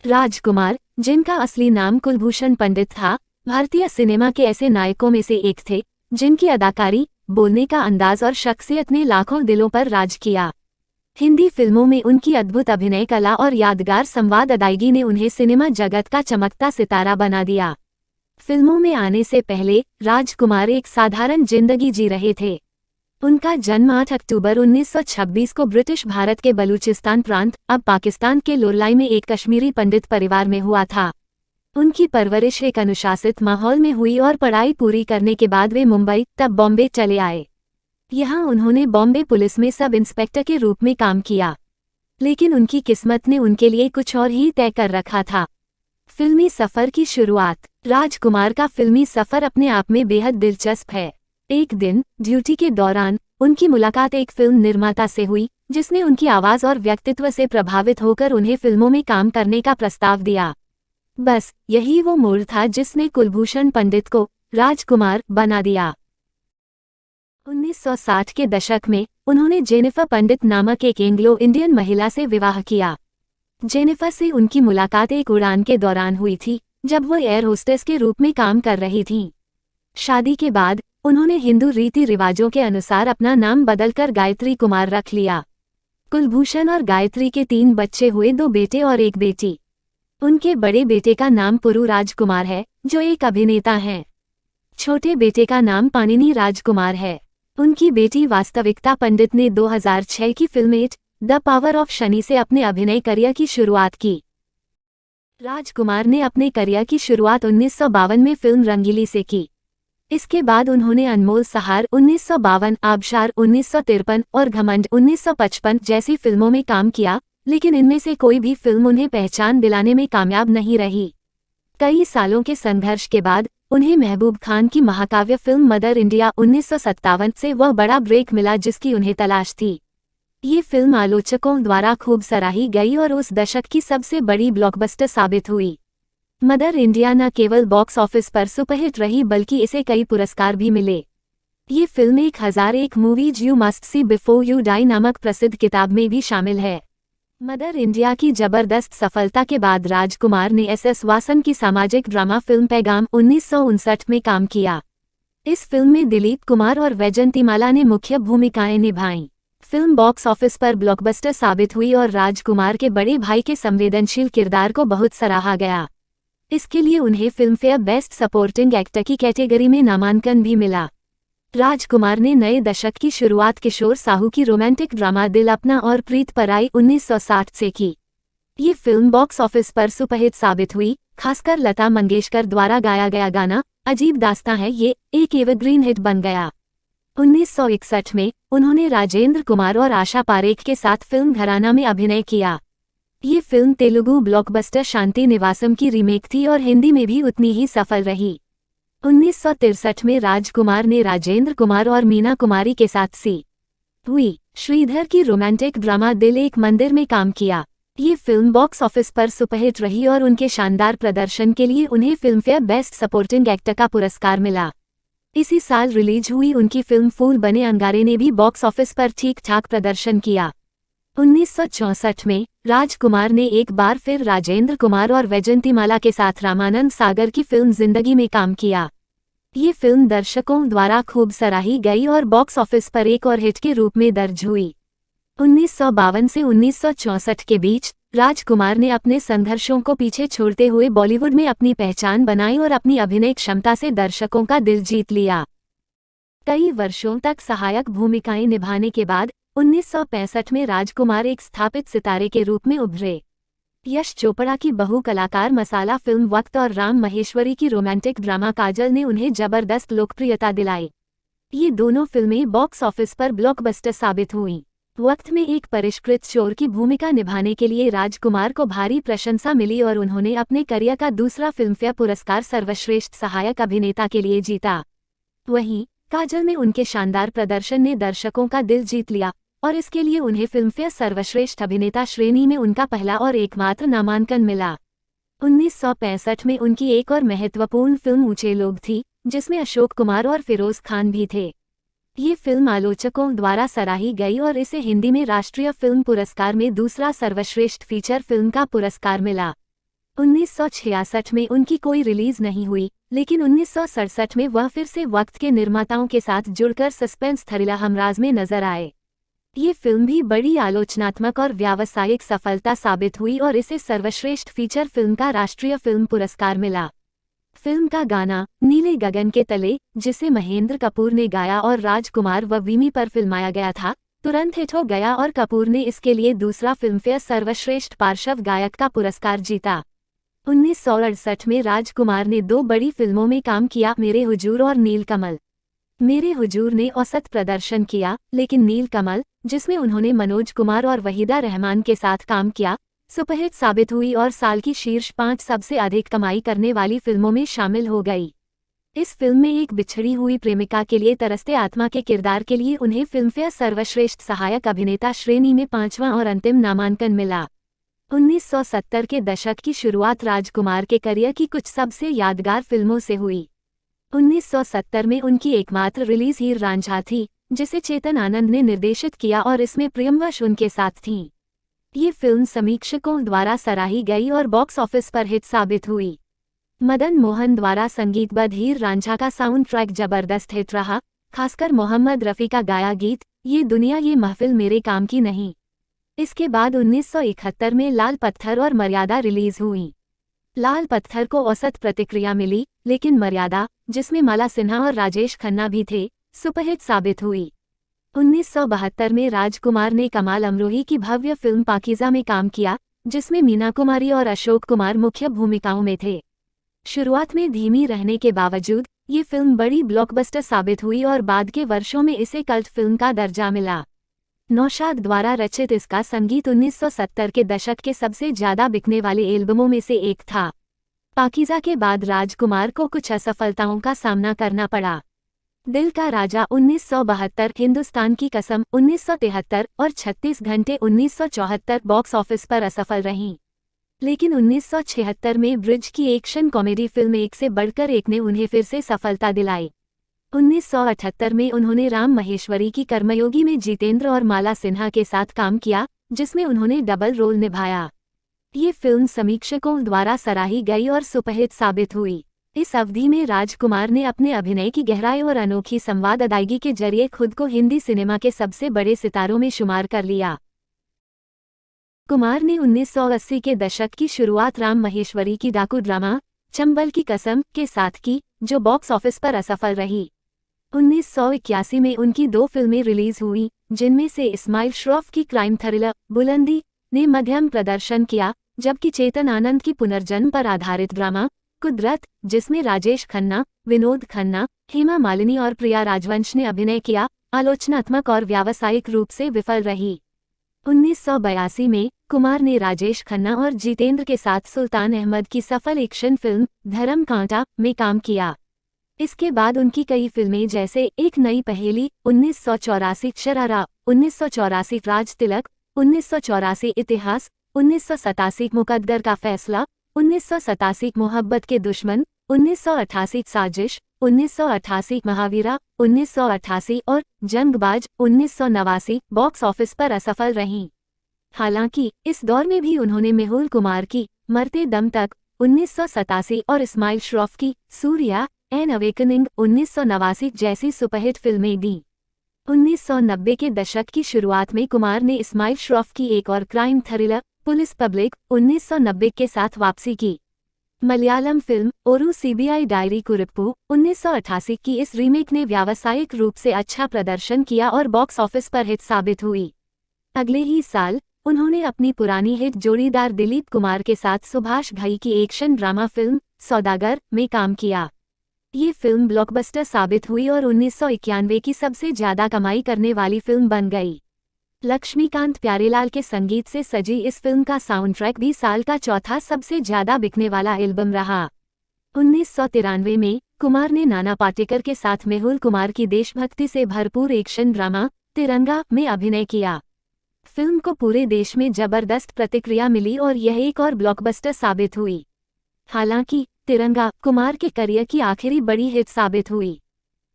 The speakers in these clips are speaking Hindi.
राजकुमार, जिनका असली नाम कुलभूषण पंडित था, भारतीय सिनेमा के ऐसे नायकों में से एक थे जिनकी अदाकारी, बोलने का अंदाज और शख्सियत ने लाखों दिलों पर राज किया। हिंदी फिल्मों में उनकी अद्भुत अभिनय कला और यादगार संवाद अदायगी ने उन्हें सिनेमा जगत का चमकता सितारा बना दिया। फिल्मों में आने से पहले राजकुमार एक साधारण जिंदगी जी रहे थे। उनका जन्म 8 अक्टूबर 1926 को ब्रिटिश भारत के बलूचिस्तान प्रांत, अब पाकिस्तान के लोरलाई में एक कश्मीरी पंडित परिवार में हुआ था। उनकी परवरिश एक अनुशासित माहौल में हुई और पढ़ाई पूरी करने के बाद वे मुंबई, तब बॉम्बे चले आए। यहाँ उन्होंने बॉम्बे पुलिस में सब इंस्पेक्टर के रूप में काम किया, लेकिन उनकी किस्मत ने उनके लिए कुछ और ही तय कर रखा था। फिल्मी सफर की शुरुआत। राजकुमार का फिल्मी सफर अपने आप में बेहद दिलचस्प है। एक दिन ड्यूटी के दौरान उनकी मुलाकात एक फिल्म निर्माता से हुई, जिसने उनकी आवाज और व्यक्तित्व से प्रभावित होकर उन्हें फिल्मों में काम करने का प्रस्ताव दिया। बस यही वो मोड़ था जिसने कुलभूषण पंडित को राजकुमार बना दिया। 1960 के दशक में उन्होंने जेनिफर पंडित नामक एक एंग्लो इंडियन महिला से विवाह किया। जेनिफर से उनकी मुलाकात एक उड़ान के दौरान हुई थी, जब वो एयर होस्टेस के रूप में काम कर रही थीं। शादी के बाद उन्होंने हिंदू रीति रिवाजों के अनुसार अपना नाम बदलकर गायत्री कुमार रख लिया। कुलभूषण और गायत्री के 3 बच्चे हुए, 2 बेटे और 1 बेटी। उनके बड़े बेटे का नाम पुरु राजकुमार है, जो एक अभिनेता हैं। छोटे बेटे का नाम पाणिनी राजकुमार है। उनकी बेटी वास्तविकता पंडित ने 2006 की film it the power of Shani से अपने अभिनय करियर की शुरुआत की। राजकुमार ने अपने करियर की शुरुआत 1952 में फिल्म रंगीली से की। इसके बाद उन्होंने अनमोल सहार 1952, आबशार 1953 और घमंड 1955 जैसी फिल्मों में काम किया, लेकिन इनमें से कोई भी फिल्म उन्हें पहचान दिलाने में कामयाब नहीं रही। कई सालों के संघर्ष के बाद उन्हें महबूब खान की महाकाव्य फिल्म मदर इंडिया 1957 से वह बड़ा ब्रेक मिला जिसकी उन्हें तलाश थी। ये फिल्म आलोचकों द्वारा खूब सराही गई और उस दशक की सबसे बड़ी ब्लॉकबस्टर साबित हुई। मदर इंडिया न केवल बॉक्स ऑफिस पर सुपरहिट रही, बल्कि इसे कई पुरस्कार भी मिले। ये film 1001 movies you must see before you die नामक प्रसिद्ध किताब में भी शामिल है। मदर इंडिया की जबरदस्त सफलता के बाद राजकुमार ने एस वासन की सामाजिक ड्रामा फिल्म पैगाम 1959 में काम किया। इस फिल्म में दिलीप कुमार और वैजंतीमाला ने मुख्य भूमिकाएं निभाईं। फिल्म बॉक्स ऑफिस पर ब्लॉकबस्टर साबित हुई और राजकुमार के बड़े भाई के संवेदनशील किरदार को बहुत सराहा गया। इसके लिए उन्हें फिल्मफेयर बेस्ट सपोर्टिंग एक्टर की कैटेगरी में नामांकन भी मिला। राजकुमार ने नए दशक की शुरुआत किशोर साहू की रोमांटिक ड्रामा दिल अपना और प्रीत पराई 1960 से की। ये फिल्म बॉक्स ऑफिस पर सुपरहिट साबित हुई, खासकर लता मंगेशकर द्वारा गाया गया गाना अजीब दास्तां है ये एक एवरग्रीन हिट बन गया। 1961 में उन्होंने राजेंद्र कुमार और आशा पारेख के साथ फिल्म घराना में अभिनय किया। ये फिल्म तेलुगु ब्लॉकबस्टर शांति निवासम की रीमेक थी और हिंदी में भी उतनी ही सफल रही। 1963 में राजकुमार ने राजेंद्र कुमार और मीना कुमारी के साथ सी हुई श्रीधर की रोमांटिक ड्रामा दिल एक मंदिर में काम किया। ये फिल्म बॉक्स ऑफिस पर सुपरहिट रही और उनके शानदार प्रदर्शन के लिए उन्हें फिल्मफेयर बेस्ट सपोर्टिंग एक्टर का पुरस्कार मिला। इसी साल रिलीज हुई उनकी फिल्म फूल बने अंगारे ने भी बॉक्स ऑफिस पर ठीक ठाक प्रदर्शन किया। 1964 में राजकुमार ने एक बार फिर राजेंद्र कुमार और वैजंतीमाला के साथ रामानंद सागर की फिल्म जिंदगी में काम किया। ये फिल्म दर्शकों द्वारा खूब सराही गई और बॉक्स ऑफिस पर एक और हिट के रूप में दर्ज हुई। 1952 से 1964 के बीच राजकुमार ने अपने संघर्षों को पीछे छोड़ते हुए बॉलीवुड में अपनी पहचान बनाई और अपनी अभिनय क्षमता से दर्शकों का दिल जीत लिया। कई वर्षों तक सहायक भूमिकाएं निभाने के बाद 1965 में राजकुमार एक स्थापित सितारे के रूप में उभरे। यश चोपड़ा की बहु कलाकार मसाला फिल्म वक्त और राम महेश्वरी की रोमांटिक ड्रामा काजल ने उन्हें जबरदस्त लोकप्रियता दिलाई। ये दोनों फिल्में बॉक्स ऑफिस पर ब्लॉकबस्टर साबित हुईं। वक्त में एक परिष्कृत चोर की भूमिका निभाने के लिए राजकुमार को भारी प्रशंसा मिली और उन्होंने अपने करियर का दूसरा फिल्मफेयर पुरस्कार सर्वश्रेष्ठ सहायक अभिनेता के लिए जीता। वहीं काजल में उनके शानदार प्रदर्शन ने दर्शकों का दिल जीत लिया और इसके लिए उन्हें फिल्मफेयर सर्वश्रेष्ठ अभिनेता श्रेणी में उनका पहला और एकमात्र नामांकन मिला। 1965 में उनकी एक और महत्वपूर्ण फिल्म ऊंचे लोग थी, जिसमें अशोक कुमार और फिरोज खान भी थे। ये फिल्म आलोचकों द्वारा सराही गई और इसे हिंदी में राष्ट्रीय फिल्म पुरस्कार में दूसरा सर्वश्रेष्ठ फीचर फिल्म का पुरस्कार मिला। 1966 में उनकी कोई रिलीज नहीं हुई, लेकिन 1967 में वह फिर से वक्त के निर्माताओं के साथ जुड़कर सस्पेंस थ्रिलर हमराज में नजर आए। ये फिल्म भी बड़ी आलोचनात्मक और व्यावसायिक सफलता साबित हुई और इसे सर्वश्रेष्ठ फीचर फिल्म का राष्ट्रीय फिल्म पुरस्कार मिला। फिल्म का गाना नीले गगन के तले, जिसे महेंद्र कपूर ने गाया और राजकुमार व वीमी पर फिल्माया गया था, तुरंत हिट हो गया और कपूर ने इसके लिए दूसरा फिल्मफेयर सर्वश्रेष्ठ पार्श्व गायक का पुरस्कार जीता। 1968 में राजकुमार ने 2 बड़ी फिल्मों में काम किया, मेरे हुजूर और नीलकमल। मेरे हुजूर ने औसत प्रदर्शन किया, लेकिन नीलकमल, जिसमें उन्होंने मनोज कुमार और वहीदा रहमान के साथ काम किया, सुपरहिट साबित हुई और साल की शीर्ष 5 सबसे अधिक कमाई करने वाली फिल्मों में शामिल हो गई। इस फिल्म में एक बिछड़ी हुई प्रेमिका के लिए तरसते आत्मा के किरदार के लिए उन्हें फिल्मफेयर सर्वश्रेष्ठ सहायक अभिनेता श्रेणी में 5वां और अंतिम नामांकन मिला। 1970 के दशक की शुरुआत राजकुमार के करियर की कुछ सबसे यादगार फिल्मों से हुई। 1970 में उनकी एकमात्र रिलीज हीर रांझा थी, जिसे चेतन आनंद ने निर्देशित किया और इसमें प्रियमवश उनके साथ थीं। ये फिल्म समीक्षकों द्वारा सराही गई और बॉक्स ऑफिस पर हिट साबित हुई। मदन मोहन द्वारा संगीतबद्ध हीर रांझा का साउंड ट्रैक जबरदस्त हिट रहा, खासकर मोहम्मद रफ़ी का गाया गीत ये दुनिया ये महफिल मेरे काम की नहीं। इसके बाद 1971 में लाल पत्थर और मर्यादा रिलीज हुई। लाल पत्थर को औसत प्रतिक्रिया मिली, लेकिन मर्यादा, जिसमें माला सिन्हा और राजेश खन्ना भी थे, सुपरहिट साबित हुई। 1972 में राजकुमार ने कमाल अमरोही की भव्य फिल्म पाकीज़ा में काम किया, जिसमें मीना कुमारी और अशोक कुमार मुख्य भूमिकाओं में थे। शुरुआत में धीमी रहने के बावजूद ये फिल्म बड़ी ब्लॉकबस्टर साबित हुई और बाद के वर्षों में इसे कल्ट फिल्म का दर्जा मिला। नौशाद द्वारा रचित इसका संगीत 1970 के दशक के सबसे ज्यादा बिकने वाले एल्बमों में से एक था। पाकीज़ा के बाद राजकुमार को कुछ असफलताओं का सामना करना पड़ा। दिल का राजा 1972, हिंदुस्तान की कसम 1973 और 36 घंटे 1974 बॉक्स ऑफिस पर असफल रहीं। लेकिन 1976 में ब्रिज की एक्शन कॉमेडी फिल्म एक से बढ़कर एक ने उन्हें फिर से सफलता दिलाई। 1978 में उन्होंने राम महेश्वरी की कर्मयोगी में जितेंद्र और माला सिन्हा के साथ काम किया, जिसमें उन्होंने डबल रोल निभाया। ये फिल्म समीक्षकों द्वारा सराही गई और सुपरहिट साबित हुई। इस अवधि में राजकुमार ने अपने अभिनय की गहराई और अनोखी संवाद अदायगी के जरिए खुद को हिंदी सिनेमा के सबसे बड़े सितारों में शुमार कर लिया। कुमार ने 1980 के दशक की शुरुआत राम महेश्वरी की डाकू ड्रामा चंबल की कसम के साथ की, जो बॉक्स ऑफिस पर असफल रही। 1981 में उनकी 2 फिल्में रिलीज हुई, जिनमें से इस्माइल श्रॉफ की क्राइम थ्रिलर बुलंदी ने मध्यम प्रदर्शन किया, जबकि चेतन आनंद की पुनर्जन्म पर आधारित ड्रामा कुदरत, जिसमें राजेश खन्ना, विनोद खन्ना, हेमा मालिनी और प्रिया राजवंश ने अभिनय किया, आलोचनात्मक और व्यावसायिक रूप से विफल रही। 1982 में कुमार ने राजेश खन्ना और जितेंद्र के साथ सुल्तान अहमद की सफल एक्शन फिल्म धर्म कांटा में काम किया। इसके बाद उनकी कई फिल्में जैसे एक नई पहेली 1984, शरारा 1984, राज तिलक 1984, इतिहास 1987, मुकद्दर का फैसला 1987, मोहब्बत के दुश्मन 1988, साजिश 1988, महावीरा 1988 और जंगबाज 1989 बॉक्स ऑफिस पर असफल रहीं। हालांकि इस दौर में भी उन्होंने मेहुल कुमार की मरते दम तक 1987 और इस्माइल श्रॉफ की सूर्या एन अवेकनिंग 1989 जैसी सुपरहिट फिल्में दी। 1990 के दशक की शुरुआत में कुमार ने इस्माइल श्रॉफ की एक और क्राइम थ्रिलर पुलिस पब्लिक 1990 के साथ वापसी की। मलयालम फिल्म ओरू सीबीआई डायरी कुरिप्पू 1988 की इस रीमेक ने व्यावसायिक रूप से अच्छा प्रदर्शन किया और बॉक्स ऑफिस पर हिट साबित हुई। अगले ही साल उन्होंने अपनी पुरानी हिट जोड़ीदार दिलीप कुमार के साथ सुभाष घई की एक्शन ड्रामा फिल्म सौदागर में काम किया। ये फिल्म ब्लॉकबस्टर साबित हुई और 1991 की सबसे ज्यादा कमाई करने वाली फिल्म बन गई। लक्ष्मीकांत प्यारेलाल के संगीत से सजी इस फिल्म का साउंड ट्रैक भी साल का चौथा सबसे ज्यादा बिकने वाला एल्बम रहा। 1993 में कुमार ने नाना पाटेकर के साथ मेहुल कुमार की देशभक्ति से भरपूर एक्शन ड्रामा तिरंगा में अभिनय किया। फिल्म को पूरे देश में जबरदस्त प्रतिक्रिया मिली और यह एक और ब्लॉकबस्टर साबित हुई। हालांकि तिरंगा कुमार के करियर की आखिरी बड़ी हिट साबित हुई।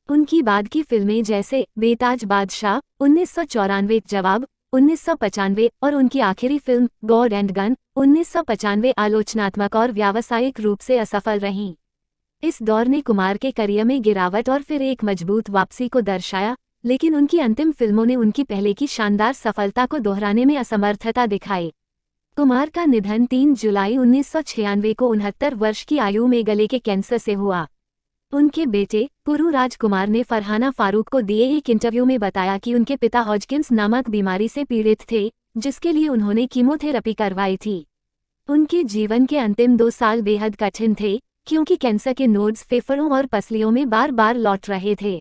उनकी बाद की फिल्में जैसे बेताज बादशाह 1994, जवाब 1995 और उनकी आखिरी फिल्म गॉड एंड गन 1995 आलोचनात्मक और व्यावसायिक रूप से असफल रहीं। इस दौर ने कुमार के करियर में गिरावट और फिर एक मजबूत वापसी को दर्शाया, लेकिन उनकी अंतिम फिल्मों ने उनकी पहले की शानदार सफलता को दोहराने में असमर्थता दिखाई। कुमार का निधन 3 जुलाई 1996 को 69 वर्ष की आयु में गले के कैंसर से हुआ। उनके बेटे पुरु राजकुमार ने फरहाना फारूक को दिए एक इंटरव्यू में बताया कि उनके पिता हॉजकिंस नामक बीमारी से पीड़ित थे, जिसके लिए उन्होंने कीमोथेरेपी करवाई थी। उनके जीवन के अंतिम 2 साल बेहद कठिन थे, क्योंकि कैंसर के नोड्स फेफड़ों और पसलियों में बार बार लौट रहे थे।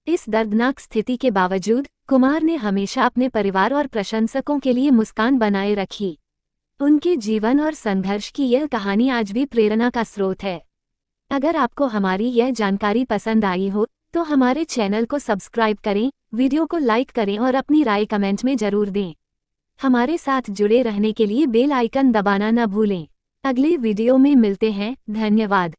इस दर्दनाक स्थिति के बावजूद कुमार ने हमेशा अपने परिवार और प्रशंसकों के लिए मुस्कान बनाए रखी। उनके जीवन और संघर्ष की यह कहानी आज भी प्रेरणा का स्रोत है। अगर आपको हमारी यह जानकारी पसंद आई हो तो हमारे चैनल को सब्सक्राइब करें, वीडियो को लाइक करें और अपनी राय कमेंट में जरूर दें। हमारे साथ जुड़े रहने के लिए बेल आइकन दबाना न भूलें। अगले वीडियो में मिलते हैं। धन्यवाद।